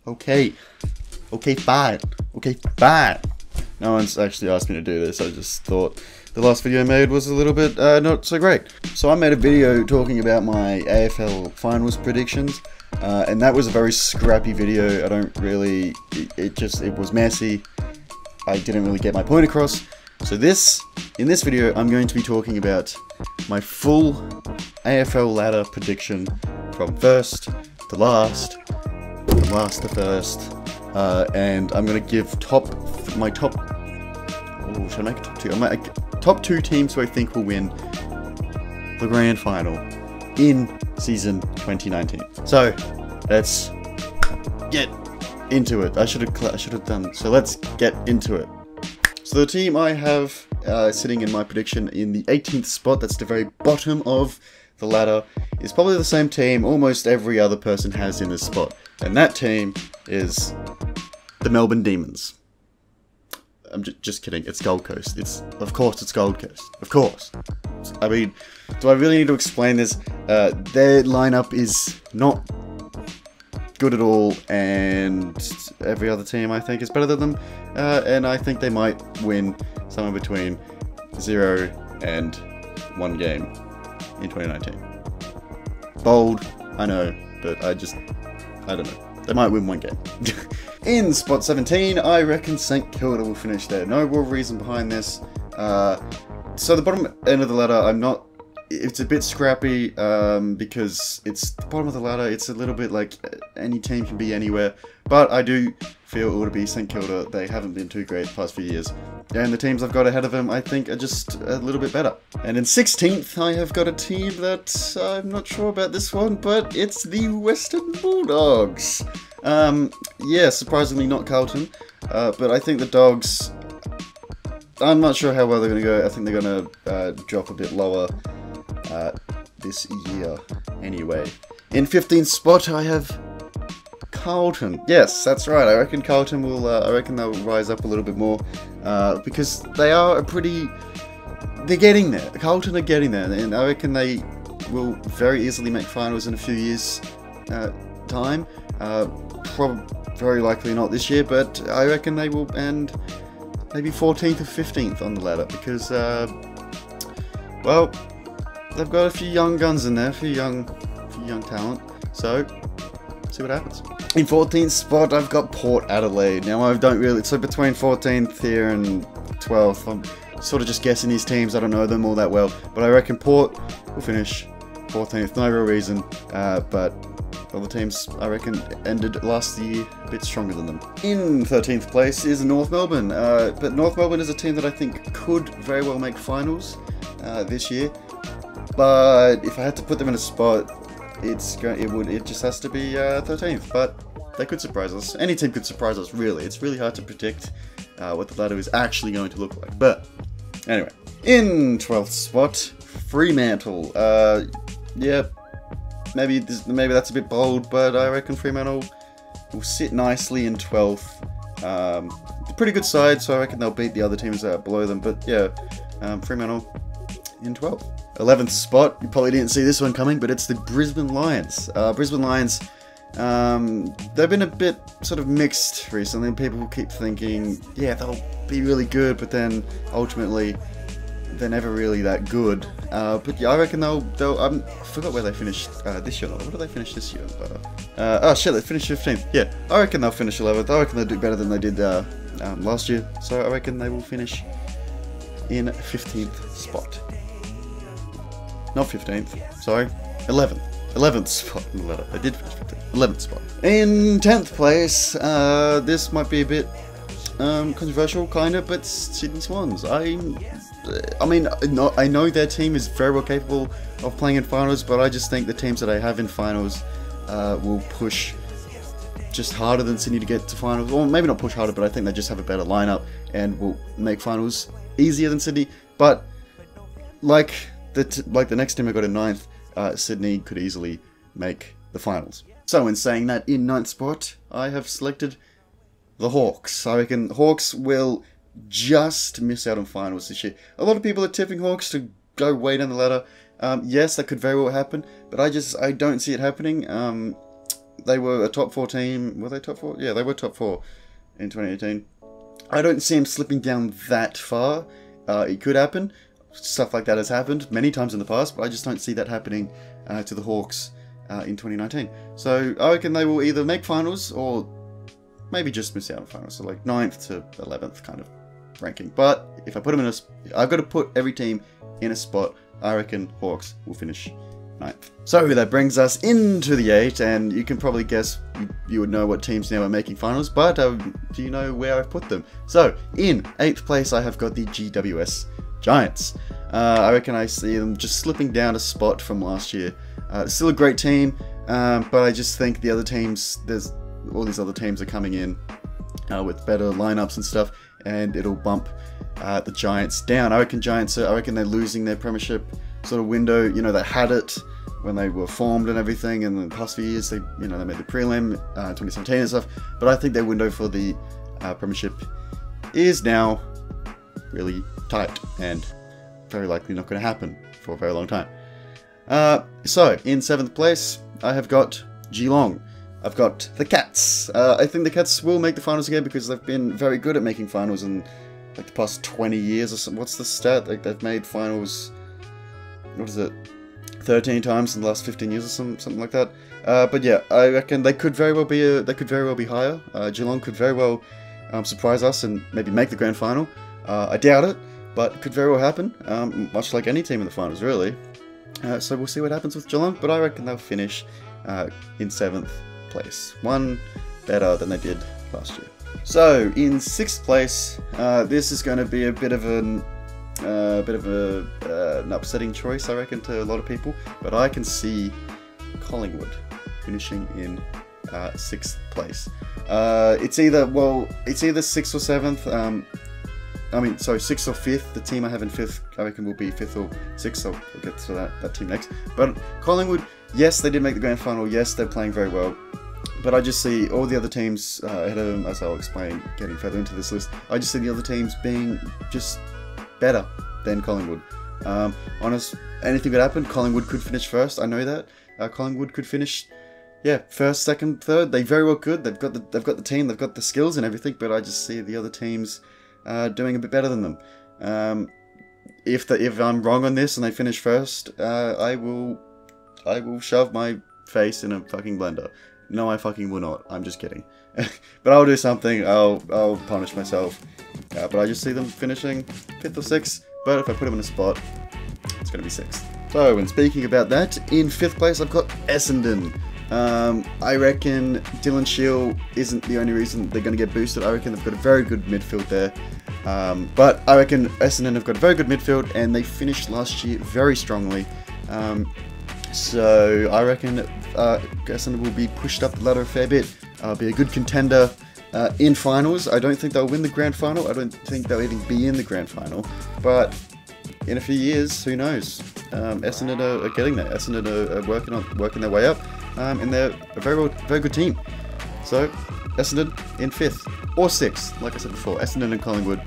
Okay. Okay, fine. Okay, fine. No one's actually asked me to do this. I just thought the last video I made was a little bit not so great. So I made a video talking about my AFL finals predictions. And that was a very scrappy video. I don't really... It was messy. I didn't really get my point across. So in this video, I'm going to be talking about my full AFL ladder prediction from first to last, from last to first, and I'm going to give my top, oh, should I make it top two? Top two teams who I think will win the grand final in season 2019. So let's get into it. I should have done. So let's get into it. So the team I have sitting in my prediction in the 18th spot, that's the very bottom of the ladder, is probably the same team almost every other person has in this spot. And that team is the Melbourne Demons. I'm just kidding, it's Gold Coast. Of course it's Gold Coast. Of course. I mean, do I really need to explain this? Their lineup is not good at all, and every other team I think is better than them, and I think they might win somewhere between 0 and 1 game in 2019. Bold, I know, but I don't know. They might win 1 game. In spot 17, I reckon St Kilda will finish there. No real reason behind this. So the bottom end of the ladder, it's a bit scrappy, because it's the bottom of the ladder. It's a little bit like any team can be anywhere, but I do feel it would be St Kilda. They haven't been too great the past few years, and the teams I've got ahead of them I think are just a little bit better. And in 16th, I have got a team that I'm not sure about this one, but it's the Western Bulldogs. Yeah, surprisingly not Carlton, but I think the Dogs, I'm not sure how well they're going to go. I think they're going to drop a bit lower this year anyway. In 15th spot, I have Carlton. Yes, that's right. I reckon Carlton will, I reckon they'll rise up a little bit more, because they are they're getting there. Carlton are getting there, and I reckon they will very easily make finals in a few years' time. Very likely not this year, but I reckon they will end maybe 14th or 15th on the ladder, because, well, they've got a few young guns in there, a few young talent, so see what happens. In 14th spot, I've got Port Adelaide. Now, I don't really, so between 14th here and 12th, I'm sort of just guessing these teams. I don't know them all that well, but I reckon Port will finish 14th. No real reason, but other teams, I reckon, ended last year a bit stronger than them. In 13th place is North Melbourne, but North Melbourne is a team that I think could very well make finals this year. But if I had to put them in a spot, it just has to be 13th. But they could surprise us. Any team could surprise us, really. It's really hard to predict what the ladder is actually going to look like. But anyway, in 12th spot, Fremantle. Yeah, maybe that's a bit bold, but I reckon Fremantle will sit nicely in 12th. Pretty good side, so I reckon they'll beat the other teams below them. But yeah, Fremantle in 12th. 11th spot, you probably didn't see this one coming, but it's the Brisbane Lions. Brisbane Lions, they've been a bit sort of mixed recently. People keep thinking, yeah, they'll be really good, but then ultimately they're never really that good. But yeah, I reckon they'll I forgot where they finished this year. What did they finish this year? Oh shit, they finished 15th. Yeah, I reckon they'll finish 11th. I reckon they'll do better than they did last year. So I reckon they will finish in 15th spot. Not 15th, sorry, 11th. 11th spot in the ladder. I did finish 15th. 11th spot. In 10th place, this might be a bit controversial, kind of, but Sydney Swans. I mean, I know their team is very well capable of playing in finals, but I just think the teams that I have in finals will push just harder than Sydney to get to finals. Or maybe not push harder, but I think they just have a better lineup and will make finals easier than Sydney. But like the next team I got in 9th, Sydney could easily make the finals. So in saying that, in 9th spot, I have selected the Hawks. I reckon Hawks will just miss out on finals this year. A lot of people are tipping Hawks to go way down the ladder. Yes, that could very well happen, but I don't see it happening. They were a top 4 team. Were they top 4? Yeah, they were top 4 in 2018. I don't see them slipping down that far. It could happen. Stuff like that has happened many times in the past, but I just don't see that happening to the Hawks in 2019. So I reckon they will either make finals or maybe just miss out on finals. So like 9th to 11th kind of ranking. But if I put them in I've got to put every team in a spot. I reckon Hawks will finish 9th. So that brings us into the 8, and you can probably guess, you would know what teams now are making finals, but do you know where I've put them? So in 8th place I have got the GWS Giants. I reckon I see them just slipping down a spot from last year. Still a great team, but I just think the other teams, all these other teams are coming in with better lineups and stuff, and it'll bump the Giants down. I reckon they're losing their premiership sort of window. You know, they had it when they were formed and everything, and in the past few years they made the prelim 2017 and stuff. But I think their window for the premiership is now really tight and very likely not going to happen for a very long time. So in 7th place I have got Geelong. I've got the Cats. I think the Cats will make the finals again because they've been very good at making finals in like the past 20 years or something. What's the stat? Like they've made finals, what is it, 13 times in the last 15 years or something like that. But yeah, I reckon they could very well be higher. Geelong could very well surprise us and maybe make the grand final. I doubt it, but it could very well happen. Much like any team in the finals, really. So we'll see what happens with Geelong, but I reckon they'll finish in 7th place. One better than they did last year. So in 6th place, this is going to be a bit of an upsetting choice, I reckon, to a lot of people, but I can see Collingwood finishing in 6th place. It's either 6th or 7th. I mean, sorry, 6th or 5th. The team I have in 5th, I reckon, will be 5th or 6th, so we'll get to that team next. But Collingwood, yes, they did make the grand final. Yes, they're playing very well. But I just see all the other teams ahead of them, as I'll explain getting further into this list. I just see the other teams being just better than Collingwood. Honest, anything could happen. Collingwood could finish first. I know that. Collingwood could finish, yeah, first, second, third. They very well could. They've got the team. They've got the skills and everything. But I just see the other teams doing a bit better than them. If I'm wrong on this and they finish first, I will shove my face in a fucking blender. No, I fucking will not. I'm just kidding. But I'll do something. I'll punish myself. But I just see them finishing 5th or 6th. But if I put them in a spot, it's going to be 6th. So, and speaking about that, in 5th place I've got Essendon. I reckon Dylan Shield isn't the only reason they're going to get boosted. I reckon they've got a very good midfield there. But I reckon Essendon have got a very good midfield, and they finished last year very strongly. So I reckon Essendon will be pushed up the ladder a fair bit, be a good contender in finals. I don't think they'll win the grand final. I don't think they'll even be in the grand final. But in a few years, who knows? Essendon are getting there. Essendon are working their way up, and they're a very good team. So Essendon in 5th or 6th, like I said before. Essendon and Collingwood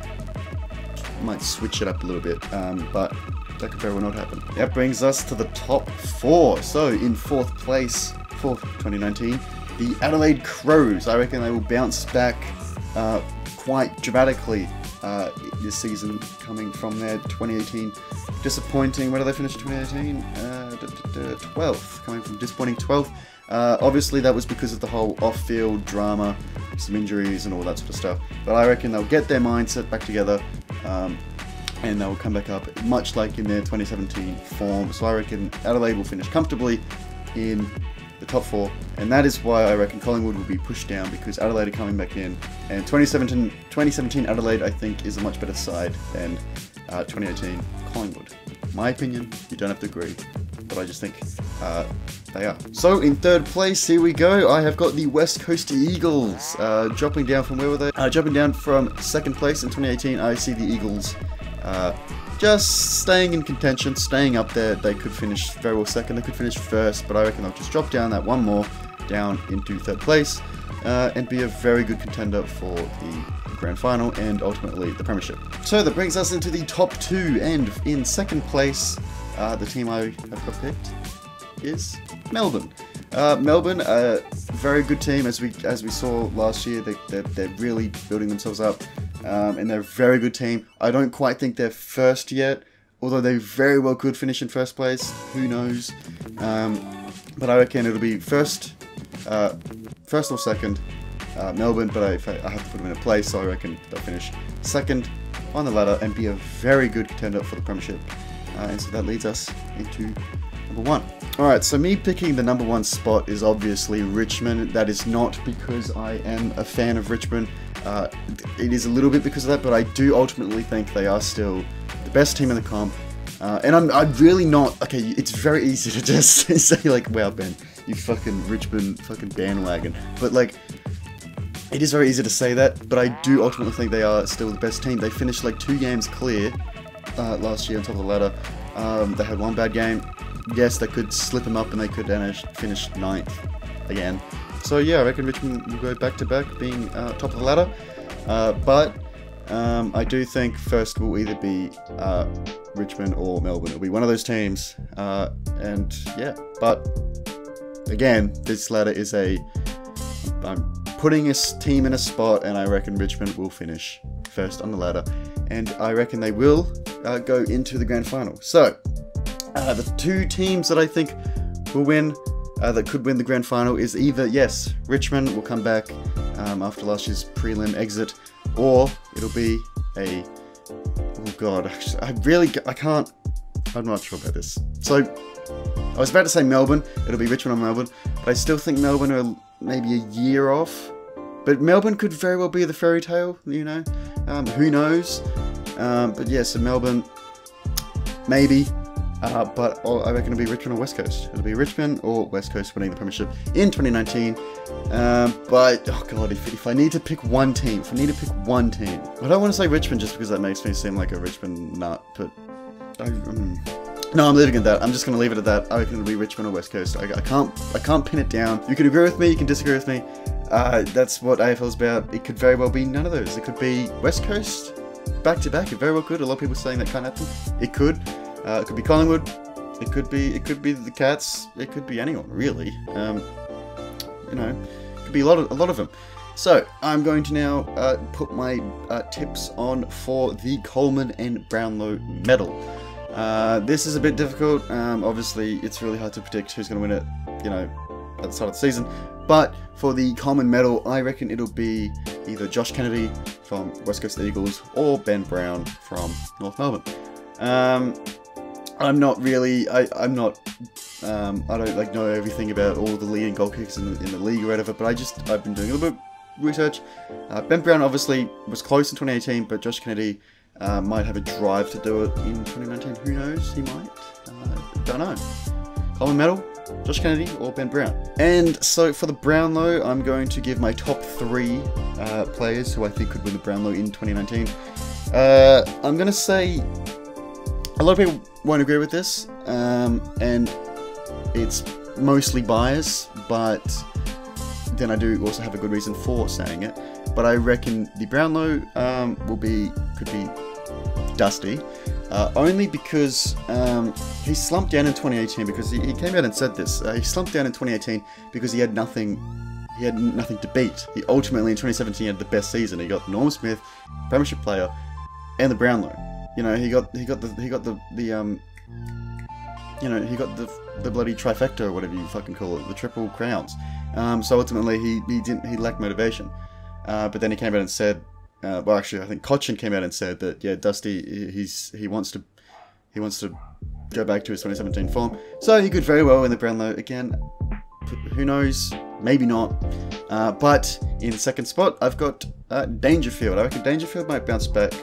might switch it up a little bit, but that could very well not happen. That brings us to the top 4. So in 4th place for 2019, the Adelaide Crows. I reckon they will bounce back quite dramatically this season, coming from their 2018 disappointing. Where did they finish in 2018? 12th, coming from disappointing 12th. Obviously that was because of the whole off-field drama, some injuries and all that sort of stuff. But I reckon they'll get their mindset back together, and they'll come back up, much like in their 2017 form. So I reckon Adelaide will finish comfortably in the top 4, and that is why I reckon Collingwood will be pushed down, because Adelaide are coming back in, and 2017 Adelaide, I think, is a much better side than 2018 Collingwood. My opinion, you don't have to agree, but I just think they are. So in 3rd place, here we go, I have got the West Coast Eagles, dropping down from, where were they? Dropping down from 2nd place in 2018, I see the Eagles just staying in contention, staying up there. They could finish very well 2nd, they could finish 1st, but I reckon they'll just drop down that one more, down into 3rd place, and be a very good contender for the grand final and ultimately the premiership. So that brings us into the top 2, and in 2nd place, the team I have got picked is Melbourne. Melbourne, very good team as we saw last year. They're really building themselves up, and they're a very good team. I don't quite think they're first yet, although they very well could finish in first place. Who knows? But I reckon it'll be first or second, Melbourne. But I have to put them in a place, so I reckon they'll finish second on the ladder and be a very good contender for the premiership. And so that leads us into number 1. Alright, so me picking the number 1 spot is obviously Richmond. That is not because I am a fan of Richmond. It is a little bit because of that, but I do ultimately think they are still the best team in the comp. And I'm really not... Okay, it's very easy to just say like, wow, Ben, you fucking Richmond fucking bandwagon. But like, it is very easy to say that, but I do ultimately think they are still the best team. They finished like 2 games clear last year on top of the ladder. They had 1 bad game. Yes, they could slip them up and they could finish 9th again. So yeah, I reckon Richmond will go back-to-back being top of the ladder. But I do think first will either be Richmond or Melbourne. It'll be one of those teams. And yeah, but again, this ladder is I'm putting a team in a spot, and I reckon Richmond will finish first on the ladder. And I reckon they will go into the grand final. So, the 2 teams that I think will win, that could win the grand final, is either, yes, Richmond will come back after last year's prelim exit, or it'll be a... Oh god, I'm not sure about this. So, I was about to say Melbourne, it'll be Richmond or Melbourne, but I still think Melbourne are maybe a year off. But Melbourne could very well be the fairy tale, you know, who knows. But yeah, so Melbourne, maybe. But I reckon it'll be Richmond or West Coast. It'll be Richmond or West Coast winning the premiership in 2019. But, oh god, if I need to pick one team, I don't want to say Richmond just because that makes me seem like a Richmond nut, but no, I'm leaving it at that. I'm just going to leave it at that. I reckon it'll be Richmond or West Coast. I can't pin it down. You can agree with me, you can disagree with me. That's what AFL is about. It could very well be none of those. It could be West Coast back-to-back. It very well could. A lot of people are saying that can't happen. It could. It could be Collingwood. It could be the Cats. It could be anyone, really. You know, it could be a lot of them. So I'm going to now put my tips on for the Coleman and Brownlow medal. This is a bit difficult. Obviously, it's really hard to predict who's going to win it, you know, at the start of the season. But for the Coleman medal, I reckon it'll be either Josh Kennedy from West Coast Eagles or Ben Brown from North Melbourne. I'm not really, I don't like know everything about all the leading goal kickers in the league or whatever, but I've been doing a little bit of research. Ben Brown obviously was close in 2018, but Josh Kennedy might have a drive to do it in 2019. Who knows? He might. Don't know. Coleman medal, Josh Kennedy or Ben Brown. And so for the Brownlow, I'm going to give my top 3 players who I think could win the Brownlow in 2019. I'm going to say a lot of people won't agree with this, and it's mostly bias, but then I do also have a good reason for saying it. But I reckon the Brownlow could be Dusty, only because he slumped down in 2018 because he came out and said this. He slumped down in 2018 because he had nothing to beat. He ultimately in 2017 had the best season. He got Norm Smith, Premiership player, and the Brownlow. You know, he got the bloody trifecta or whatever you fucking call it, the triple crowns. So ultimately he lacked motivation. But then he came out and said, well, actually I think Cochin came out and said that yeah, Dusty he wants to go back to his 2017 form. So he could very well win the Brownlow again. Who knows? Maybe not. But in second spot, I've got Dangerfield. I reckon Dangerfield might bounce back.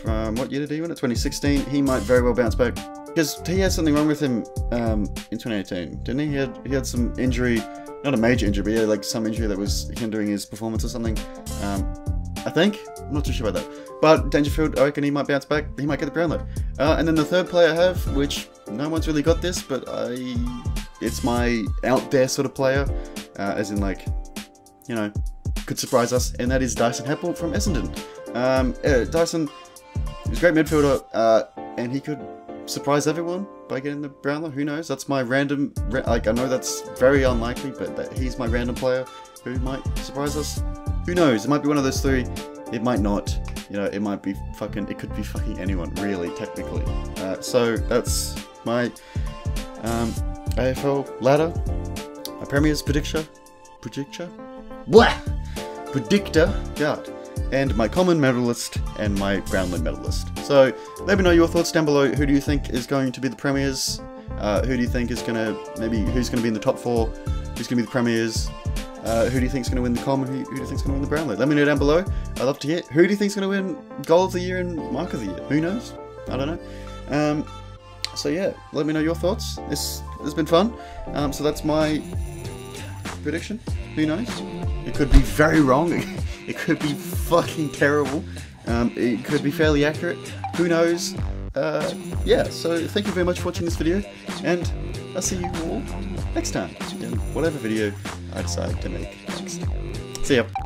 From what year did he win it? 2016. He might very well bounce back because he had something wrong with him in 2018, didn't he? He had some injury, not a major injury, but he had like some injury that was hindering his performance or something. I think. I'm not too sure about that. But Dangerfield, I reckon he might bounce back. He might get the Brownlow. And then the third player I have, which no one's really got this, but it's my out there sort of player, as in like, you know, could surprise us, and that is Dyson Heppel from Essendon. Dyson. He's a great midfielder, and he could surprise everyone by getting the Brownlow. Who knows? That's my random, like, I know that's very unlikely, but he's my random player who might surprise us. Who knows? It might be one of those three. It might not. You know, it might be fucking, it could be fucking anyone, really, technically. So that's my AFL ladder, my Premier's predictor, God, and my common medalist and my Brownlow medalist. So let me know your thoughts down below. Who do you think is going to be the Premiers? Who do you think is gonna, who's gonna be in the top 4? Who's gonna be the Premiers? Who do you think is going to win the common? Who do you think is going to win the Brownlow? Let me know down below. I'd love to hear. Who do you think is going to win Goal of the Year and Mark of the Year? Who knows? I don't know. So yeah, let me know your thoughts. This has been fun. So that's my prediction. Who knows? It could be very wrong. It could be fucking terrible. It could be fairly accurate. Who knows? Yeah, so thank you very much for watching this video, and I'll see you all next time in whatever video I decide to make next. See ya.